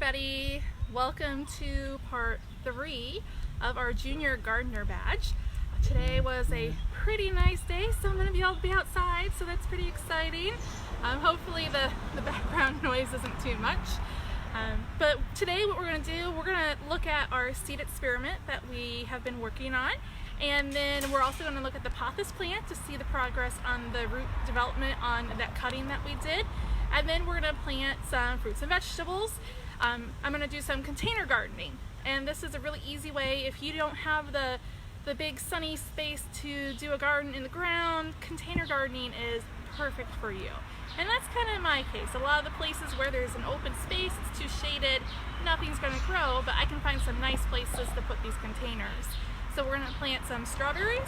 everybody, welcome to part 3 of our junior gardener badge. Today was a pretty nice day, so I'm going to be able to be outside, so that's pretty exciting. Hopefully the background noise isn't too much. But today what we're going to do, we're going to look at our seed experiment that we have been working on, and then we're also going to look at the Pothos plant to see the progress on the root development on that cutting that we did. And then we're going to plant some fruits and vegetables. I'm going to do some container gardening, and this is a really easy way if you don't have the big sunny space to do a garden in the ground. Container gardening is perfect for you, and that's kind of my case. A lot of the places where there's an open space, it's too shaded, nothing's going to grow, but I can find some nice places to put these containers. So we're going to plant some strawberries,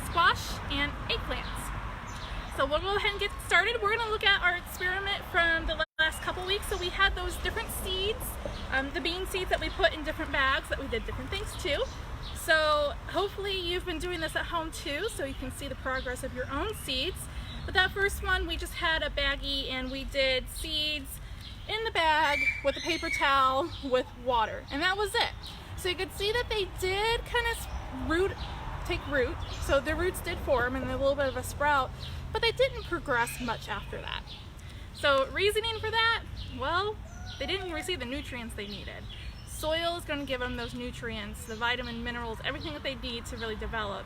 squash, and eggplants. So we'll go ahead and get started. We're going to look at our experiment from the last couple weeks. So we had those different seeds, the bean seeds that we put in different bags that we did different things to. So hopefully you've been doing this at home too, so you can see the progress of your own seeds. But that first one, we just had a baggie and we did seeds in the bag with a paper towel with water, and that was it. So you could see that they did kind of take root, so the roots did form and a little bit of a sprout, but they didn't progress much after that. So reasoning for that, well, they didn't receive the nutrients they needed. Soil is going to give them those nutrients, the vitamin, minerals, everything that they need to really develop.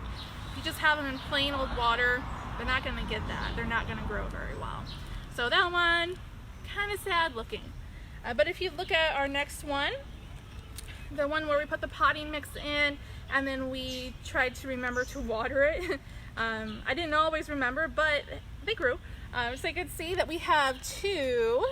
If you just have them in plain old water, they're not going to get that. They're not going to grow very well. So that one, kind of sad looking. But if you look at our next one, the one where we put the potting mix in and then we tried to remember to water it. I didn't always remember, but they grew. So you can see that we have 2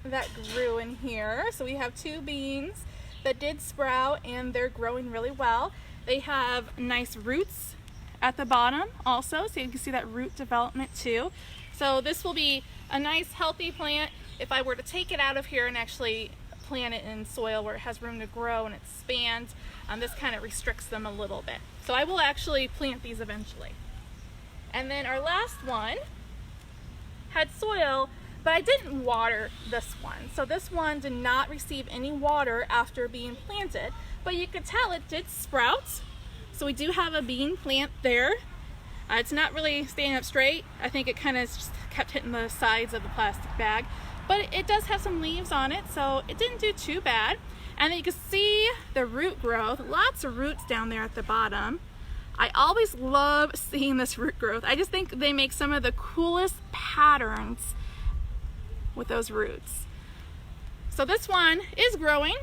that grew in here. So we have 2 beans that did sprout and they're growing really well. They have nice roots at the bottom also, so you can see that root development too. So this will be a nice healthy plant. If I were to take it out of here and actually plant it in soil where it has room to grow and expand, this kind of restricts them a little bit. So I will actually plant these eventually. And then our last one had soil, but I didn't water this one. So this one did not receive any water after being planted, but you could tell it did sprout. So we do have a bean plant there. It's not really staying up straight. I think it kind of just kept hitting the sides of the plastic bag, but it does have some leaves on it, so it didn't do too bad. And then you can see the root growth, lots of roots down there at the bottom. I always love seeing this root growth. I just think they make some of the coolest patterns with those roots. So this one is growing,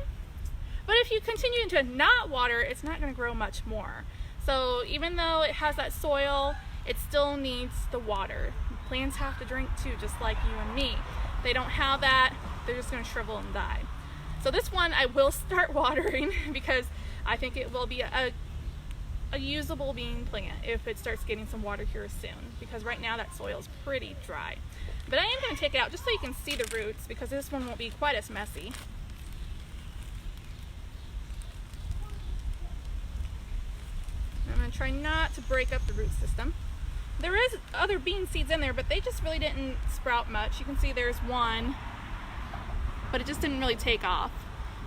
but if you continue to not water, it's not going to grow much more. So even though it has that soil, it still needs the water. Plants have to drink too, just like you and me. If they don't have that, they're just going to shrivel and die. So this one I will start watering because I think it will be a usable bean plant if it starts getting some water here soon, because right now that soil is pretty dry. But I am going to take it out just so you can see the roots, because this one won't be quite as messy. I'm going to try not to break up the root system. There is other bean seeds in there, but they just really didn't sprout much. You can see there's one, but it just didn't really take off.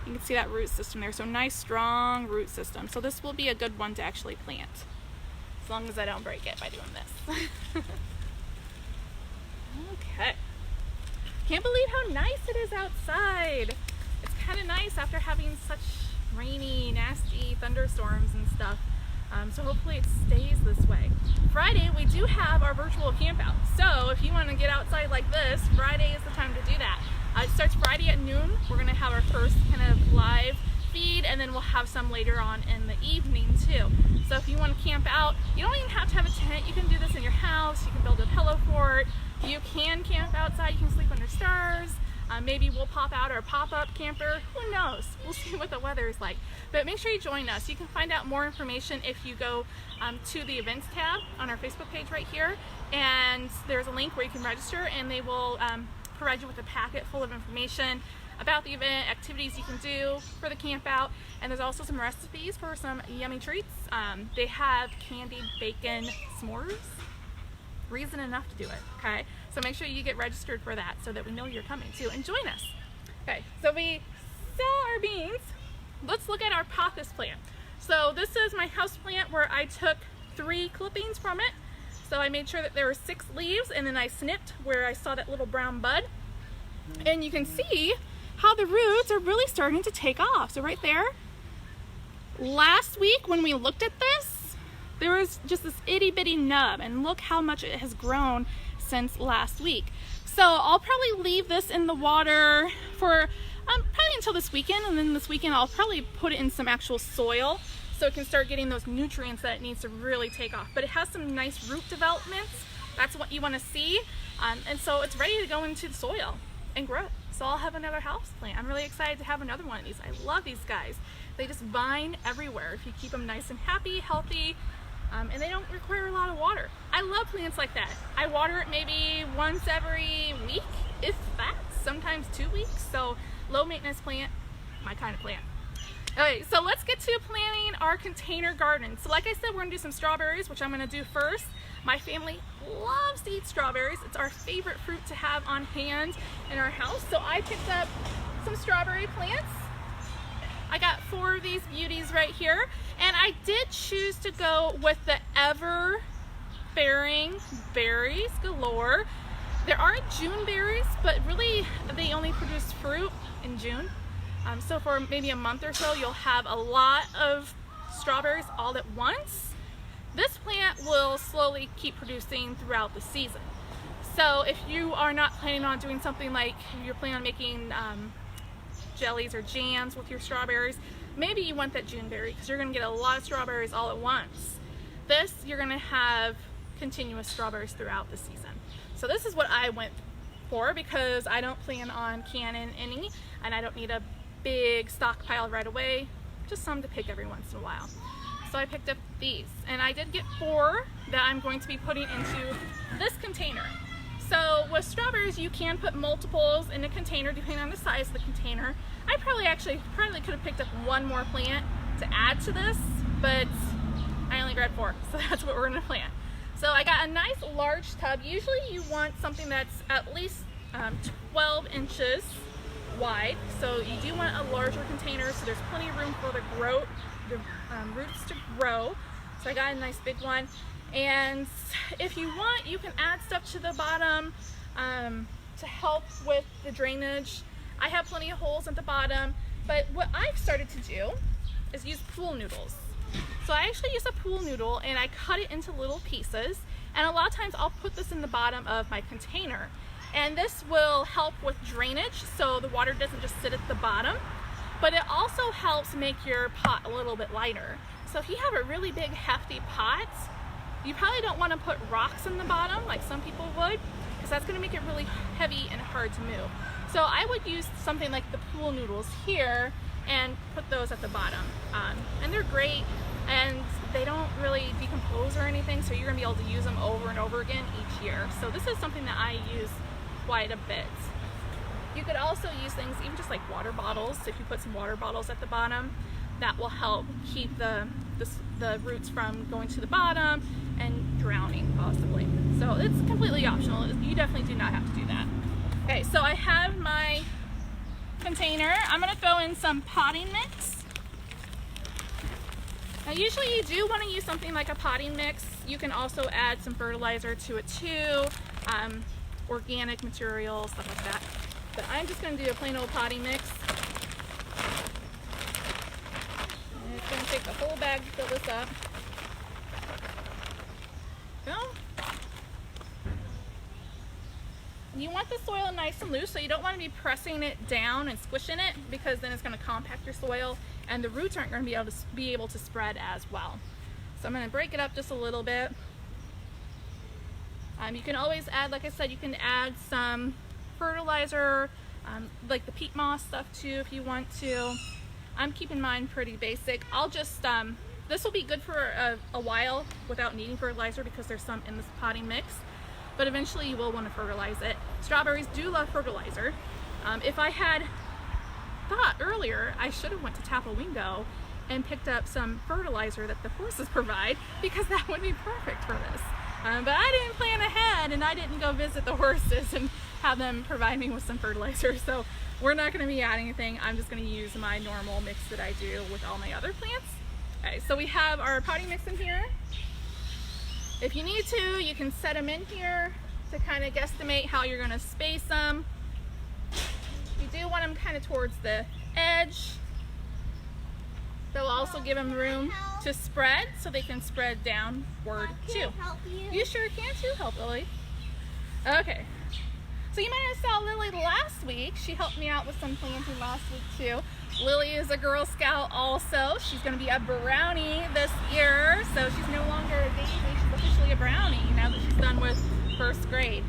You can see that root system there, so nice strong root system. So this will be a good one to actually plant, as long as I don't break it by doing this. Okay. Can't believe how nice it is outside. It's kind of nice after having such rainy, nasty thunderstorms and stuff. So hopefully it stays this way. Friday, we do have our virtual camp out. So if you want to get outside like this, Friday is the time to do that. It starts Friday at noon. We're going to have our first kind of live feed, and then we'll have some later on in the evening too. So if you want to camp out, you don't even have to have a tent. You can do this in your house. You can build a pillow fort. You can camp outside. You can sleep under stars. Maybe we'll pop out our pop-up camper. Who knows? We'll see what the weather is like. But make sure you join us. You can find out more information if you go to the events tab on our Facebook page right here. And there's a link where you can register, and they will provide you with a packet full of information about the event, activities you can do for the camp out, and there's also some recipes for some yummy treats. They have candied bacon s'mores. Reason enough to do it, okay? So make sure you get registered for that so that we know you're coming too, and join us. Okay, so we sell our beans, let's look at our Pothos plant. So this is my house plant where I took 3 clippings from it. So I made sure that there were 6 leaves, and then I snipped where I saw that little brown bud. And you can see how the roots are really starting to take off. So right there, last week when we looked at this, there was just this itty bitty nub, and look how much it has grown since last week. So I'll probably leave this in the water for probably until this weekend, and then this weekend I'll probably put it in some actual soil so it can start getting those nutrients that it needs to really take off. But it has some nice root developments. That's what you want to see. And so it's ready to go into the soil and grow. So I'll have another house plant. I'm really excited to have another one of these. I love these guys. They just vine everywhere if you keep them nice and happy, healthy, and they don't require a lot of water. I love plants like that. I water it maybe once every week, if that, sometimes 2 weeks. So low maintenance plant, my kind of plant. Okay, so let's get to planting our container garden. So like I said, we're gonna do some strawberries, which I'm gonna do first. My family loves to eat strawberries. It's our favorite fruit to have on hand in our house. So I picked up some strawberry plants. I got 4 of these beauties right here. And I did choose to go with the ever-bearing berries galore. There are June berries, but really they only produce fruit in June. So for maybe a month or so, you'll have a lot of strawberries all at once. This plant will slowly keep producing throughout the season. So if you are not planning on doing something like you're planning on making jellies or jams with your strawberries, maybe you want that June berry because you're going to get a lot of strawberries all at once. This, you're going to have continuous strawberries throughout the season. So this is what I went for because I don't plan on canning any, and I don't need a big stockpile right away, just some to pick every once in a while. So I picked up these, and I did get 4 that I'm going to be putting into this container. So with strawberries, you can put multiples in a container depending on the size of the container. I probably could have picked up 1 more plant to add to this, but I only grabbed 4, so that's what we're gonna plant. So I got a nice large tub. Usually you want something that's at least 12 inches wide, so you do want a larger container so there's plenty of room for the roots to grow. So I got a nice big one, and if you want, you can add stuff to the bottom to help with the drainage. I have plenty of holes at the bottom, but what I've started to do is use pool noodles. So I actually use a pool noodle and I cut it into little pieces, and a lot of times I'll put this in the bottom of my container. And this will help with drainage, so the water doesn't just sit at the bottom, but it also helps make your pot a little bit lighter. So if you have a really big hefty pot, you probably don't want to put rocks in the bottom like some people would, because that's going to make it really heavy and hard to move. So I would use something like the pool noodles here and put those at the bottom. And they're great, and they don't really decompose or anything, so you're going to be able to use them over and over again each year. So this is something that I use quite a bit. You could also use things, even just like water bottles. If you put some water bottles at the bottom, that will help keep the roots from going to the bottom and drowning possibly. So it's completely optional. You definitely do not have to do that. Okay, so I have my container. I'm going to throw in some potting mix. Now usually you do want to use something like a potting mix. You can also add some fertilizer to it too. Organic material, stuff like that. But I'm just going to do a plain old potting mix. And it's going to take the whole bag to fill this up. You want the soil nice and loose, so you don't want to be pressing it down and squishing it, because then it's going to compact your soil and the roots aren't going to be able to spread as well. So I'm going to break it up just a little bit. You can always add, like I said, you can add some fertilizer, like the peat moss stuff too if you want to. I'm keeping mine pretty basic. I'll just, this will be good for a while without needing fertilizer because there's some in this potting mix, but eventually you will want to fertilize it. Strawberries do love fertilizer. If I had thought earlier, I should have went to Tapawingo and picked up some fertilizer that the horses provide, because that would be perfect for this. But I didn't plan ahead, and I didn't go visit the horses and have them provide me with some fertilizer, so we're not going to be adding anything. I'm just going to use my normal mix that I do with all my other plants. Okay, so we have our potting mix in here. If you need to, you can set them in here to kind of guesstimate how you're going to space them. You do want them kind of towards the edge. They'll also give them room to spread so they can spread downward too. You sure can too, help Lily. Okay, so you might have saw Lily last week. She helped me out with some planting last week too. Lily is a Girl Scout also. She's going to be a brownie this year, so she's no longer a baby. She's officially a brownie now that she's done with first grade.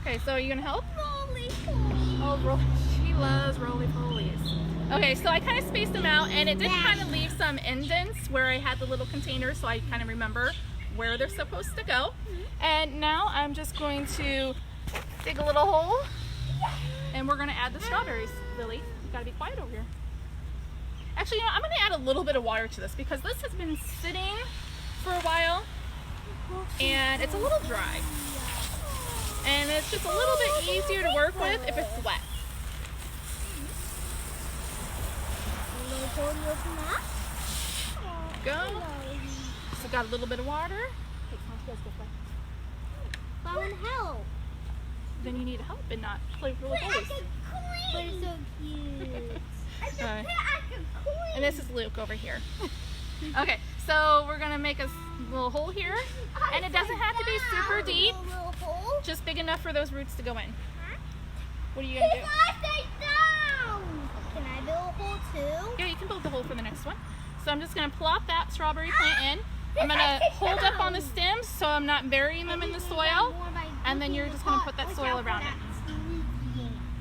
Okay, so are you going to help? Roly-poly. Oh, she loves roly-polies. Okay, so I kind of spaced them out, and it did kind of leave some indents where I had the little container, so I kind of remember where they're supposed to go. And now I'm just going to dig a little hole, and we're going to add the strawberries. Lily, you got to be quiet over here. Actually, you know, I'm going to add a little bit of water to this because this has been sitting for a while, and it's a little dry. And it's just a little bit easier to work with if it's wet. Go. So got a little bit of water. I want help. Then you need help and not play really close. They're so cute. And this is Luke over here. Okay, so we're gonna make a little hole here, and it doesn't have to be super deep, just big enough for those roots to go in. What are you gonna do? Can I build a hole too? Yeah, you can build the hole for the next one. So I'm just gonna plop that strawberry plant in. I'm gonna hold up on the stems so I'm not burying them in the soil, and then you're just gonna put that soil around it.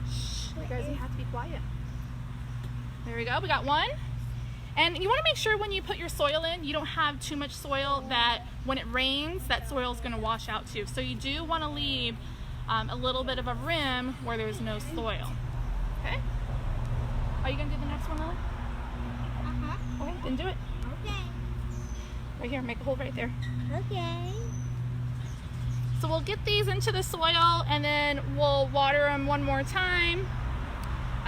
Shh, you guys, you have to be quiet. There we go, we got one. And you wanna make sure when you put your soil in, you don't have too much soil that when it rains, that soil is gonna wash out too. So you do wanna leave a little bit of a rim where there's no soil, okay? Are you gonna do the next one, Lily? Okay, then do it. Okay. Right here, make a hole right there. Okay. So we'll get these into the soil and then we'll water them one more time.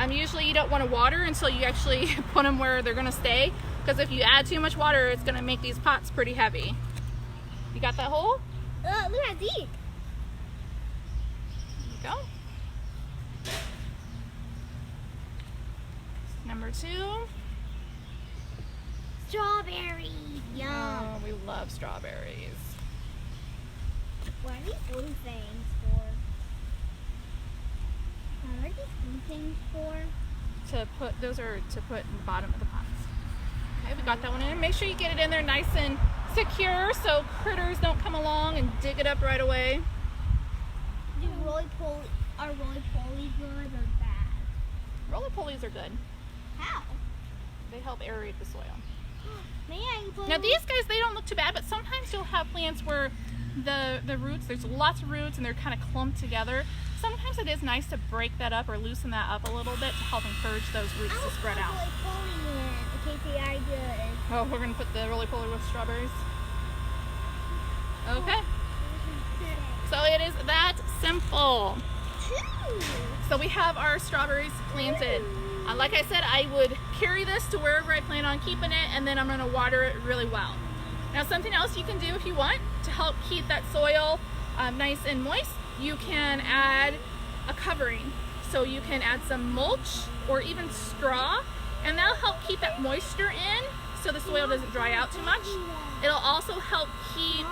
Usually you don't want to water until you actually put them where they're going to stay, because if you add too much water, it's going to make these pots pretty heavy. You got that hole? Look how deep. There you go. Number 2. Strawberry. Yum. Oh, we love strawberries. What are these blue things for? What are these blue things for? Those are to put in the bottom of the pots. Okay, we got that one in. Make sure you get it in there nice and secure so critters don't come along and dig it up right away. Are roly-polies good or bad? Roly-polies are good. How? They help aerate the soil. Now these guys, they don't look too bad, but sometimes you'll have plants where the roots, there's lots of roots and they're kind of clumped together. Sometimes it is nice to break that up or loosen that up a little bit to help encourage those roots to spread out. In case they are good. Oh, we're going to put the roly-poly with strawberries. Okay. So it is that simple. So we have our strawberries planted. Like I said, I would carry this to wherever I plan on keeping it, and then I'm going to water it really well. Now, something else you can do if you want to help keep that soil nice and moist, you can add a covering. So you can add some mulch or even straw, and that'll help keep that moisture in so the soil doesn't dry out too much. It'll also help keep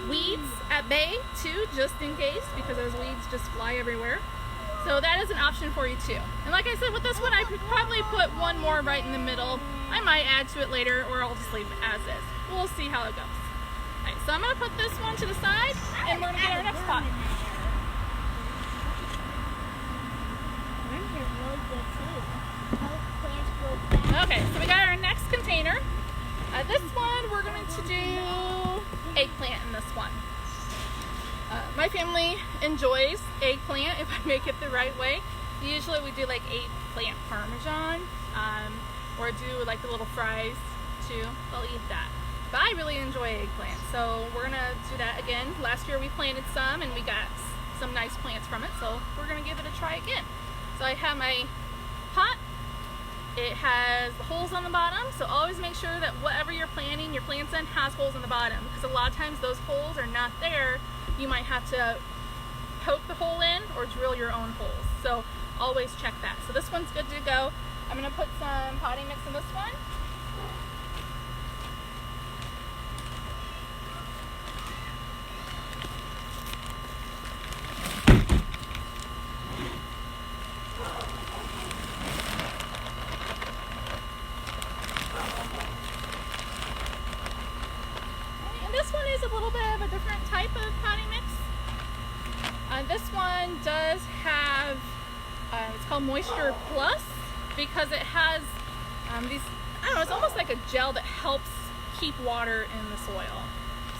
weeds at bay too, just in case, because those weeds just fly everywhere. So that is an option for you too. And like I said, with this one, I could probably put one more right in the middle. I might add to it later, or I'll just leave it as is. We'll see how it goes. All right, so I'm gonna put this one to the side, and we're gonna get our next pot. Okay, so we got our next container. This one, we're going to do eggplant in this one. My family enjoys eggplant if I make it the right way. Usually we do like eggplant parmesan, or do like the little fries too. They'll eat that. But I really enjoy eggplant, so we're gonna do that again. Last year we planted some and we got some nice plants from it, so we're gonna give it a try again. So I have my pot. It has the holes on the bottom, so always make sure that whatever you're planting your plants in has holes on the bottom, because a lot of times those holes are not there. You might have to poke the hole in or drill your own holes. So always check that. So this one's good to go. I'm gonna put some potting mix in this one. And this one is a little bit of a different type of potting mix. This one does have, it's called Moisture Plus, because it has these, I don't know, it's almost like a gel that helps keep water in the soil.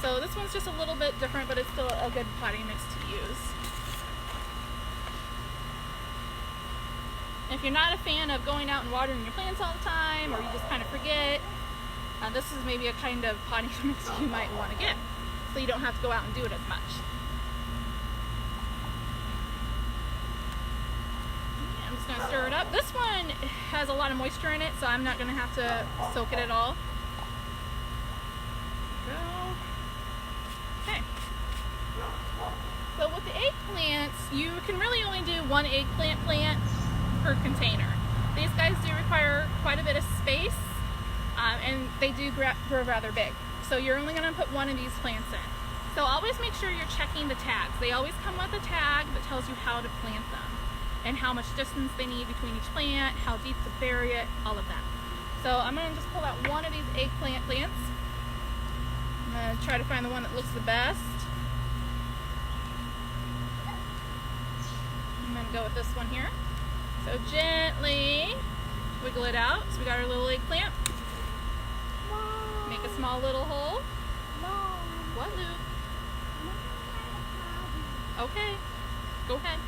So this one's just a little bit different, but it's still a good potting mix to use. If you're not a fan of going out and watering your plants all the time, or you just kind of forget, this is maybe a kind of potting mix you might want to get, so you don't have to go out and do it as much. I'm just going to stir it up. This one has a lot of moisture in it, so I'm not going to have to soak it at all. Okay. So with the eggplants, you can really only do one eggplant plant per container. These guys do require quite a bit of space, and they do grow rather big. So you're only going to put one of these plants in. So always make sure you're checking the tags. They always come with a tag that tells you how to plant them and how much distance they need between each plant, how deep to bury it, all of that. So I'm going to just pull out one of these eggplant plants. I'm going to try to find the one that looks the best. I'm going to go with this one here. So gently wiggle it out. So we got our little eggplant. Mom. Make a small little hole. Mom. What, Luke? Okay, go ahead.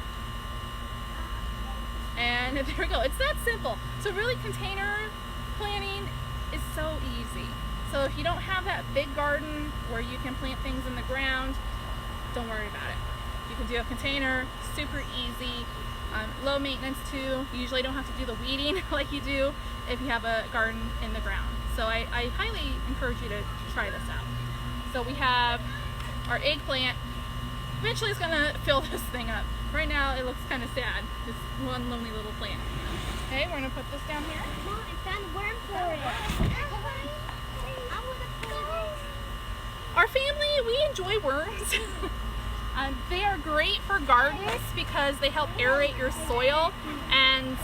And there we go. It's that simple. So really, container planting is so easy. So if you don't have that big garden where you can plant things in the ground, don't worry about it. You can do a container, super easy, low maintenance too. You usually don't have to do the weeding like you do if you have a garden in the ground. So I highly encourage you to try this out. So we have our eggplant. Eventually it's gonna fill this thing up. Right now it looks kind of sad. It's one lonely little plant. Okay, we're gonna put this down here. Mom, I found a worm for it. I want to put it. Our family, we enjoy worms. They are great for gardens because they help aerate your soil, and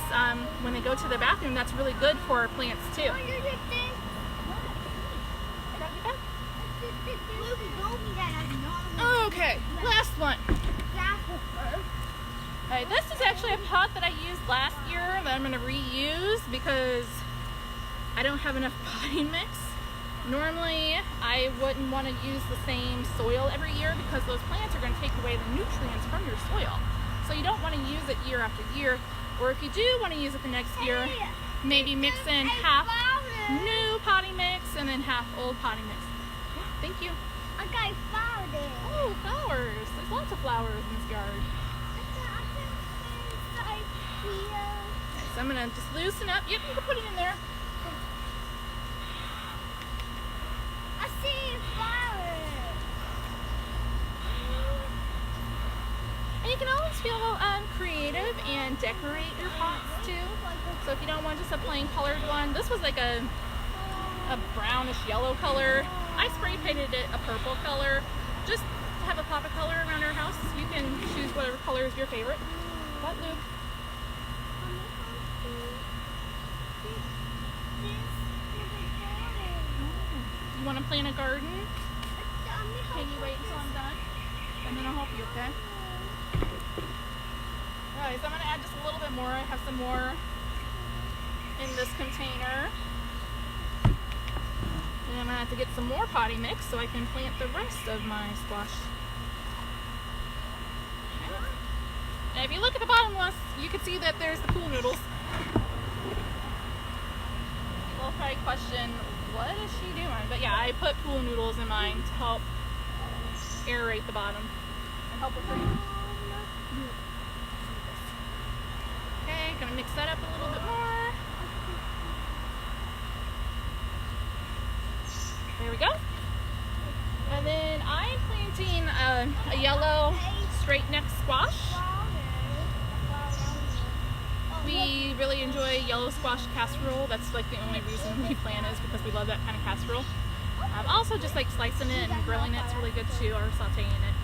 when they go to the bathroom, that's really good for our plants too. Okay, last one. Alright, this is actually a pot that I used last year that I'm going to reuse because I don't have enough potting mix. Normally, I wouldn't want to use the same soil every year because those plants are going to take away the nutrients from your soil. So you don't want to use it year after year. Or if you do want to use it the next year, maybe mix in half new potting mix and then half old potting mix. Yeah, thank you. I got flowers. Oh, flowers. There's lots of flowers in this yard. So I'm going to just loosen up. Yep, you can put it in there. I see flowers. And you can always feel creative and decorate your pots too. So if you don't want just a plain colored one, this was like a brownish yellow color. I spray painted it a purple color. Just to have a pop of color around our house. You can choose whatever color is your favorite. What, Luke? You want to plant a garden? Can you wait until I'm done? And then I'll help you, okay? Alright, so I'm going to add just a little bit more. I have some more in this container. And I'm going to have to get some more potting mix so I can plant the rest of my squash. And if you look at the bottom list, you can see that there's the pool noodles. People probably question, what is she doing? But yeah, I put pool noodles in mine to help aerate the bottom and help with the Okay, gonna mix that up a little bit more. There we go. And then I'm planting a yellow straight neck squash. We really enjoy yellow squash casserole. That's like the only reason we plant it, is because we love that kind of casserole. Also just like slicing it and grilling it's really good too, or sauteing it.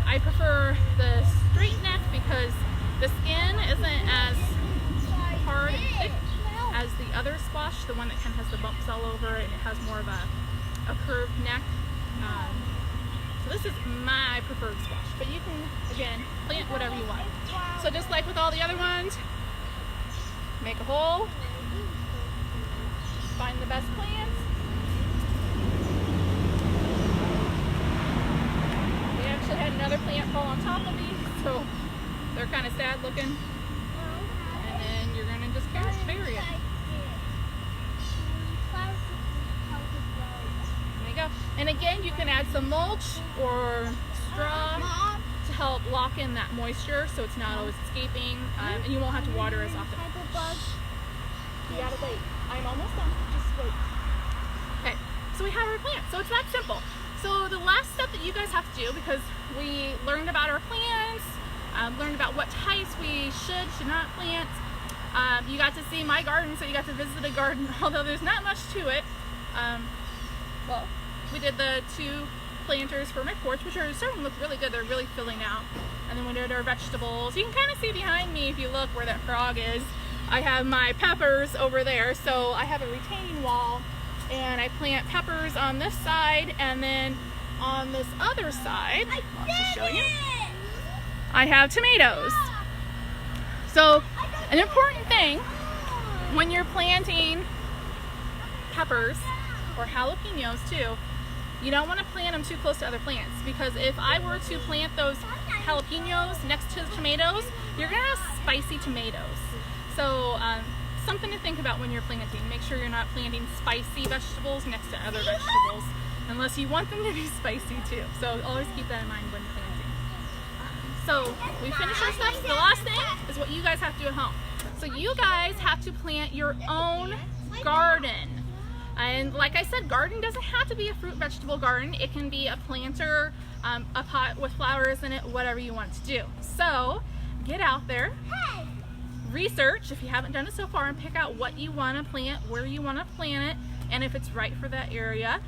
I prefer the straight neck because the skin isn't as hard and thick as the other squash, the one that kind of has the bumps all over it, and it has more of a curved neck. So this is my preferred squash, but you can, again, plant whatever you want. So just like with all the other ones, make a hole, find the best plants. We actually had another plant fall on top of these, so they're kind of sad looking. And then you're going to just bury it. There you go. And again, you can add some mulch or straw to help lock in that moisture so it's not always escaping, and you won't have to water as often. You gotta wait. I'm almost done. Just wait. Okay, so we have our plant. So it's that simple. So the last step that you guys have to do, because we learned about our plants, learned about what types we should not plant. You got to see my garden, so you got to visit a garden, although there's not much to it. Well, we did the 2 planters for my porch, which are starting to look really good. They're really filling out. And then we did our vegetables. You can kind of see behind me, if you look where that frog is, I have my peppers over there. So I have a retaining wall, and I plant peppers on this side, and then on this other side, I'll just show you, I have tomatoes. So an important thing when you're planting peppers, or jalapenos too, you don't want to plant them too close to other plants, because if I were to plant those jalapenos next to the tomatoes, you're going to have spicy tomatoes. So something to think about when you're planting. Make sure you're not planting spicy vegetables next to other vegetables, unless you want them to be spicy too. So always keep that in mind when planting. So we finished our steps. The last thing is what you guys have to do at home. So you guys have to plant your own garden. And like I said, garden doesn't have to be a fruit vegetable garden. It can be a planter, a pot with flowers in it, whatever you want to do. So get out there, research if you haven't done it so far, and pick out what you want to plant, where you want to plant it, and if it's right for that area.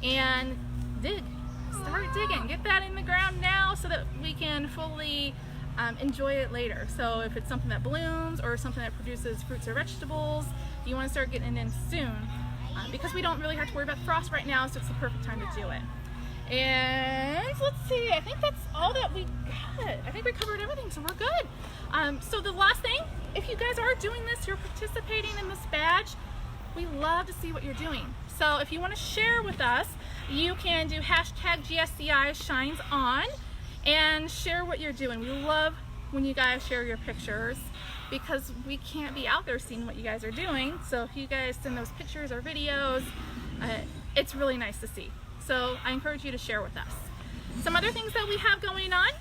And dig. Start digging. Get that in the ground now so that we can fully enjoy it later. So if it's something that blooms or something that produces fruits or vegetables, you want to start getting it in soon. Because we don't really have to worry about frost right now, so it's the perfect time to do it. And let's see, I think that's all that we got. I think we covered everything, so we're good. So the last thing, if you guys are doing this, you're participating in this badge, we love to see what you're doing. So if you want to share with us, you can do hashtag GSCI Shines On and share what you're doing. We love when you guys share your pictures, because we can't be out there seeing what you guys are doing. So if you guys send those pictures or videos, it's really nice to see. So I encourage you to share with us. Some other things that we have going on.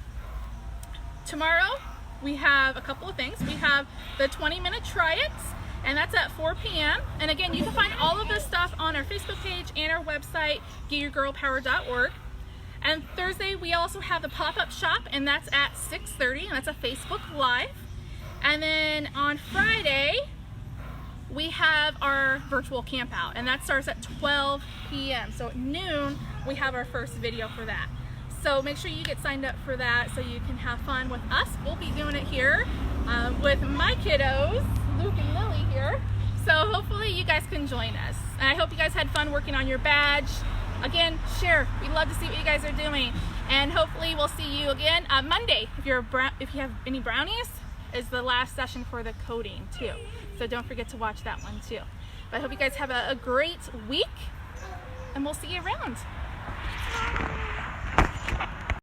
Tomorrow we have a couple of things. We have the 20-minute try-its, and that's at 4 p.m. And again, you can find all of this stuff on our Facebook page and our website, getyourgirlpower.org. And Thursday we also have the pop-up shop, and that's at 6:30, and that's a Facebook Live. And then on Friday, we have our virtual camp out, and that starts at 12 p.m. So at noon, we have our first video for that. So make sure you get signed up for that so you can have fun with us. We'll be doing it here with my kiddos, Luke and Lily here. So hopefully you guys can join us. And I hope you guys had fun working on your badge. Again, share. We'd love to see what you guys are doing. And hopefully we'll see you again Monday. If you have any brownies, is the last session for the coding too. So don't forget to watch that one too. But I hope you guys have a great week, and we'll see you around.